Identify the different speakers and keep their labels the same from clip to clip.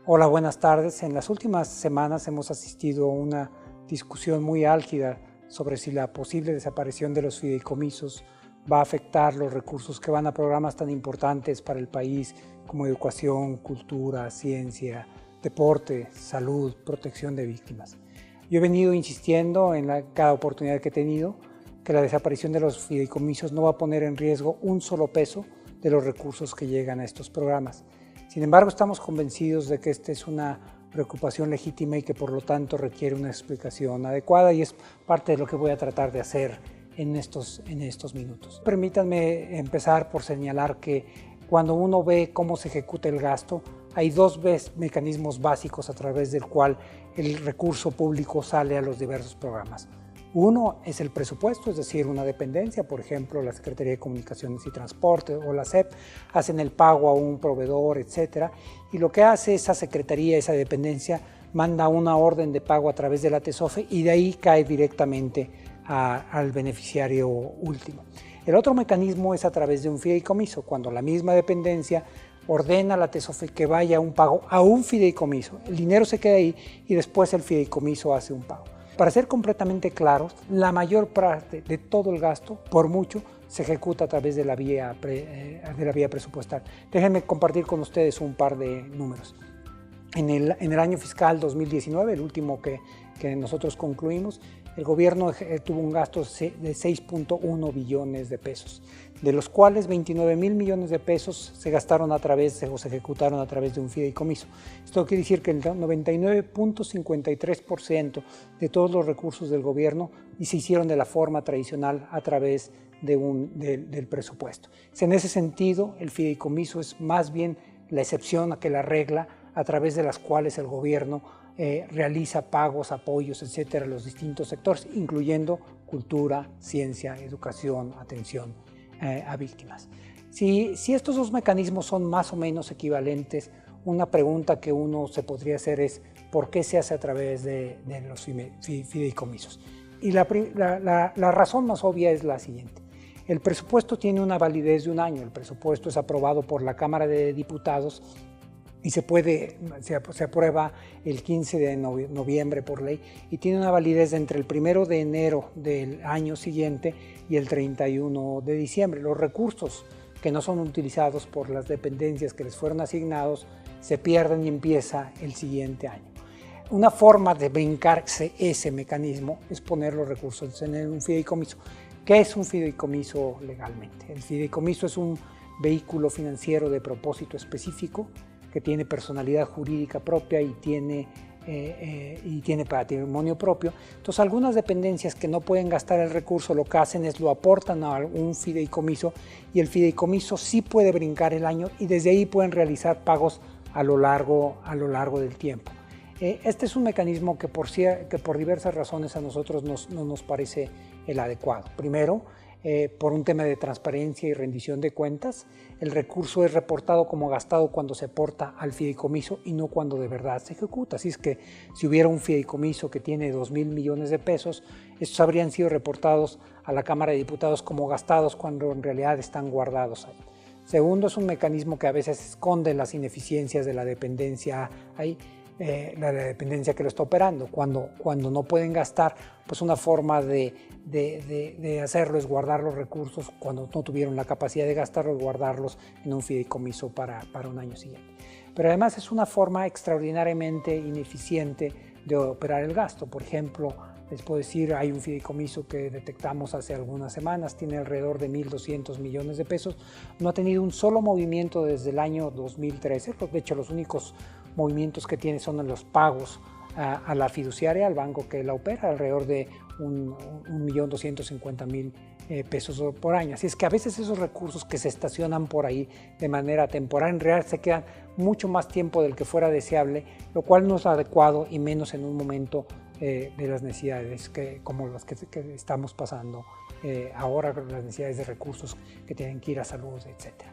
Speaker 1: Hola, buenas tardes. En las últimas semanas hemos asistido a una discusión muy álgida sobre si la posible desaparición de los fideicomisos va a afectar los recursos que van a programas tan importantes para el país como educación, cultura, ciencia, deporte, salud, protección de víctimas. Yo he venido insistiendo en cada oportunidad que he tenido que la desaparición de los fideicomisos no va a poner en riesgo un solo peso de los recursos que llegan a estos programas. Sin embargo, estamos convencidos de que esta es una preocupación legítima y que por lo tanto requiere una explicación adecuada, y es parte de lo que voy a tratar de hacer en estos minutos. Permítanme empezar por señalar que cuando uno ve cómo se ejecuta el gasto, hay dos mecanismos básicos a través del cual el recurso público sale a los diversos programas. Uno es el presupuesto, es decir, una dependencia, por ejemplo, la Secretaría de Comunicaciones y Transporte o la SEP, hacen el pago a un proveedor, etcétera, y lo que hace esa secretaría, esa dependencia, manda una orden de pago a través de la TESOFE y de ahí cae directamente al beneficiario último. El otro mecanismo es a través de un fideicomiso, cuando la misma dependencia ordena a la TESOFE que vaya a un pago a un fideicomiso. El dinero se queda ahí y después el fideicomiso hace un pago. Para ser completamente claros, la mayor parte de todo el gasto, por mucho, se ejecuta a través de la vía presupuestal. Déjenme compartir con ustedes un par de números. En el año fiscal 2019, el último que nosotros concluimos, el gobierno tuvo un gasto de 6.1 billones de pesos, de los cuales 29,000 millones de pesos se gastaron se ejecutaron a través de un fideicomiso. Esto quiere decir que el 99.53% de todos los recursos del gobierno se hicieron de la forma tradicional a través del presupuesto. En ese sentido, el fideicomiso es más bien la excepción que la regla, a través de las cuales el gobierno realiza pagos, apoyos, etcétera, a los distintos sectores, incluyendo cultura, ciencia, educación, atención a víctimas. Si estos dos mecanismos son más o menos equivalentes, una pregunta que uno se podría hacer es ¿por qué se hace a través de los fideicomisos? Y la razón más obvia es la siguiente. El presupuesto tiene una validez de un año. El presupuesto es aprobado por la Cámara de Diputados y se aprueba el 15 de noviembre por ley y tiene una validez entre el 1 de enero del año siguiente y el 31 de diciembre. Los recursos que no son utilizados por las dependencias que les fueron asignados se pierden y empieza el siguiente año. Una forma de brincarse ese mecanismo es poner los recursos en un fideicomiso. ¿Qué es un fideicomiso legalmente? El fideicomiso es un vehículo financiero de propósito específico que tiene personalidad jurídica propia y tiene patrimonio propio. Entonces, algunas dependencias que no pueden gastar el recurso lo que hacen es lo aportan a un fideicomiso y el fideicomiso sí puede brincar el año y desde ahí pueden realizar pagos a lo largo del tiempo. Este es un mecanismo que por diversas razones a nosotros no nos parece el adecuado. Primero, por un tema de transparencia y rendición de cuentas, el recurso es reportado como gastado cuando se aporta al fideicomiso y no cuando de verdad se ejecuta. Así es que si hubiera un fideicomiso que tiene 2,000 millones de pesos, estos habrían sido reportados a la Cámara de Diputados como gastados cuando en realidad están guardados ahí. Segundo, es un mecanismo que a veces esconde las ineficiencias de la dependencia ahí. La dependencia que lo está operando. Cuando no pueden gastar, pues una forma de hacerlo es guardar los recursos cuando no tuvieron la capacidad de gastarlos, guardarlos en un fideicomiso para un año siguiente. Pero además es una forma extraordinariamente ineficiente de operar el gasto. Por ejemplo, les puedo decir, hay un fideicomiso que detectamos hace algunas semanas, tiene alrededor de 1.200 millones de pesos, no ha tenido un solo movimiento desde el año 2013, de hecho los únicos movimientos que tiene son en los pagos a la fiduciaria, al banco que la opera, alrededor de 1.250.000 pesos por año. Así es que a veces esos recursos que se estacionan por ahí de manera temporal, en realidad se quedan mucho más tiempo del que fuera deseable, lo cual no es adecuado y menos en un momento de las necesidades como las que estamos pasando ahora, las necesidades de recursos que tienen que ir a salud, etc.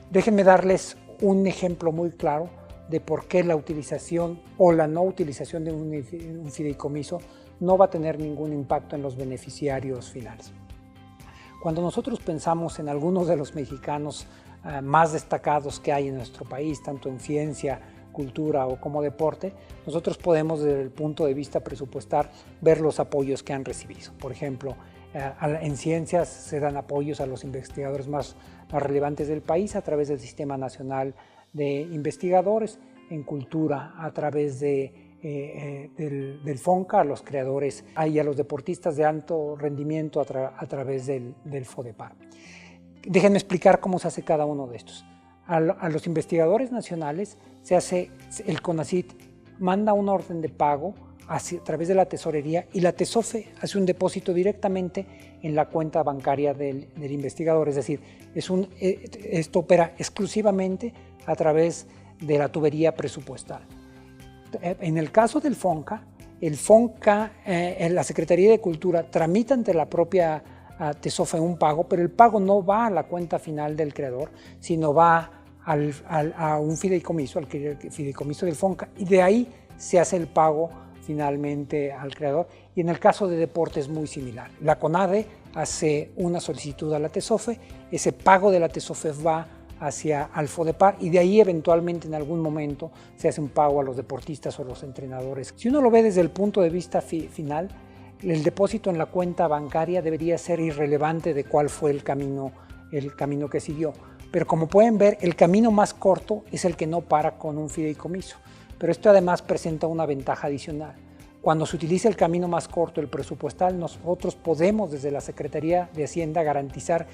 Speaker 1: Déjenme darles un ejemplo muy claro de por qué la utilización o la no utilización de un fideicomiso no va a tener ningún impacto en los beneficiarios finales. Cuando nosotros pensamos en algunos de los mexicanos más destacados que hay en nuestro país, tanto en ciencia cultura o como deporte, nosotros podemos desde el punto de vista presupuestal ver los apoyos que han recibido. Por ejemplo, en ciencias se dan apoyos a los investigadores más relevantes del país a través del Sistema Nacional de Investigadores, en cultura a través del FONCA, a los creadores y a los deportistas de alto rendimiento a través del FODEPAR. Déjenme explicar cómo se hace cada uno de estos. A los investigadores nacionales el CONACYT manda una orden de pago a través de la tesorería y la TESOFE hace un depósito directamente en la cuenta bancaria del investigador. Es decir, esto opera exclusivamente a través de la tubería presupuestal. En el caso del FONCA, la Secretaría de Cultura tramita ante la propia TESOFE un pago, pero el pago no va a la cuenta final del creador, sino va a un fideicomiso, al fideicomiso del FONCA, y de ahí se hace el pago finalmente al creador. Y en el caso de deporte es muy similar. La CONADE hace una solicitud a la TESOFE, ese pago de la TESOFE va al FODEPAR y de ahí eventualmente en algún momento se hace un pago a los deportistas o los entrenadores. Si uno lo ve desde el punto de vista final, el depósito en la cuenta bancaria debería ser irrelevante de cuál fue el camino que siguió. Pero como pueden ver, el camino más corto es el que no para con un fideicomiso. Pero esto además presenta una ventaja adicional. Cuando se utiliza el camino más corto, el presupuestal, nosotros podemos desde la Secretaría de Hacienda garantizar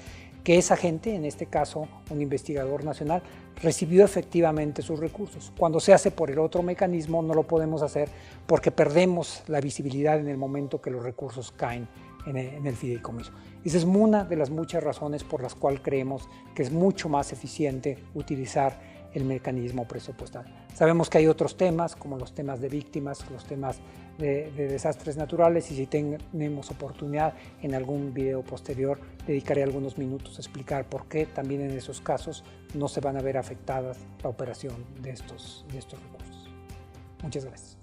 Speaker 1: que esa gente, en este caso un investigador nacional, recibió efectivamente sus recursos. Cuando se hace por el otro mecanismo no lo podemos hacer porque perdemos la visibilidad en el momento que los recursos caen en el fideicomiso. Esa es una de las muchas razones por las cuales creemos que es mucho más eficiente utilizar el mecanismo presupuestal. Sabemos que hay otros temas, como los temas de víctimas, los temas de desastres naturales, y si tenemos oportunidad en algún video posterior, dedicaré algunos minutos a explicar por qué también en esos casos no se van a ver afectadas la operación de estos recursos. Muchas gracias.